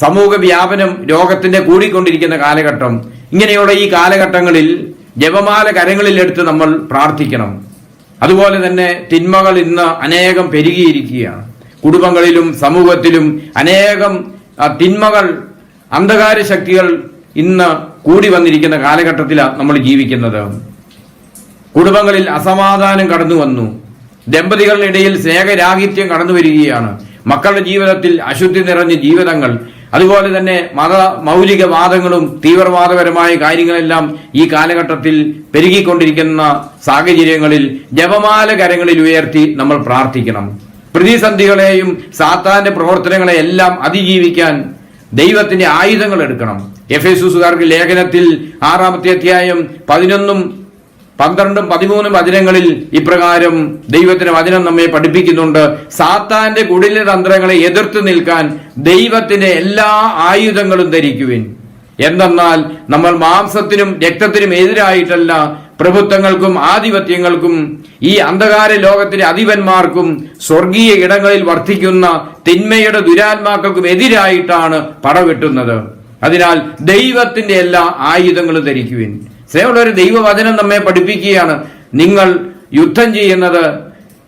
സമൂഹ വ്യാപനം രോഗത്തിന്റെ കൂടിക്കൊണ്ടിരിക്കുന്ന കാലഘട്ടം, ഇങ്ങനെയുള്ള ഈ കാലഘട്ടങ്ങളിൽ ജപമാല കരങ്ങളിലെടുത്ത് നമ്മൾ പ്രാർത്ഥിക്കണം. അതുപോലെ തന്നെ തിന്മകൾ ഇന്ന് അനേകം പെരുകിയിരിക്കുകയാണ്. കുടുംബങ്ങളിലും സമൂഹത്തിലും അനേകം തിന്മകൾ, അന്ധകാര ശക്തികൾ ഇന്ന് കൂടി വന്നിരിക്കുന്ന കാലഘട്ടത്തിലാണ് നമ്മൾ ജീവിക്കുന്നത്. കുടുംബങ്ങളിൽ അസമാധാനം കടന്നു വന്നു. ദമ്പതികളുടെ സ്നേഹരാഹിത്യം കടന്നു വരികയാണ്. മക്കളുടെ ജീവിതത്തിൽ അശുദ്ധി നിറഞ്ഞ ജീവിതങ്ങൾ, അതുപോലെ തന്നെ മൗലികവാദങ്ങളും തീവ്രവാദപരമായ കാര്യങ്ങളെല്ലാം ഈ കാലഘട്ടത്തിൽ പെരുകിക്കൊണ്ടിരിക്കുന്ന സാഹചര്യങ്ങളിൽ ജപമാല കരങ്ങളിൽ ഉയർത്തി നമ്മൾ പ്രാർത്ഥിക്കണം. പ്രതിസന്ധികളെയും സാത്താന്റെ പ്രവർത്തനങ്ങളെ എല്ലാം അതിജീവിക്കാൻ ദൈവത്തിന്റെ ആയുധങ്ങൾ എടുക്കണം. എഫെസൂസുകാർക്ക് ലേഖനത്തിൽ 6-ാമത്തെ അധ്യായം 11, 12, 13 വചനങ്ങളിൽ ഇപ്രകാരം ദൈവത്തിന്റെ വചനം നമ്മെ പഠിപ്പിക്കുന്നുണ്ട്. സാത്താന്റെ കുടില തന്ത്രങ്ങളെ എതിർത്ത് നിൽക്കാൻ ദൈവത്തിന്റെ എല്ലാ ആയുധങ്ങളും ധരിക്കുവിൻ. എന്തെന്നാൽ നമ്മൾ മാംസത്തിനും രക്തത്തിനും എതിരായിട്ടല്ല, പ്രഭുത്വങ്ങൾക്കും ആധിപത്യങ്ങൾക്കും ഈ അന്ധകാര ലോകത്തിലെ അധിപന്മാർക്കും സ്വർഗീയ ഇടങ്ങളിൽ വർദ്ധിക്കുന്ന തിന്മയുടെ ദുരാത്മാക്കൾക്കും എതിരായിട്ടാണ് പടവെട്ടുന്നത്. അതിനാൽ ദൈവത്തിന്റെ എല്ലാ ആയുധങ്ങളും ധരിക്കുവിൻ. സ്നേഹമുള്ളവരെ, ദൈവവചനം നമ്മെ പഠിപ്പിക്കുകയാണ്, നിങ്ങൾ യുദ്ധം ചെയ്യുന്നത്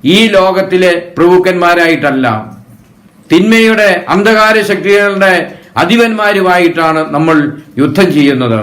ഈ ലോകത്തിലെ പ്രഭുക്കന്മാരായിട്ടല്ല, തിന്മയുടെ അന്ധകാര ശക്തികളുടെ അധിപന്മാരുമായിട്ടാണ് നമ്മൾ യുദ്ധം ചെയ്യുന്നത്.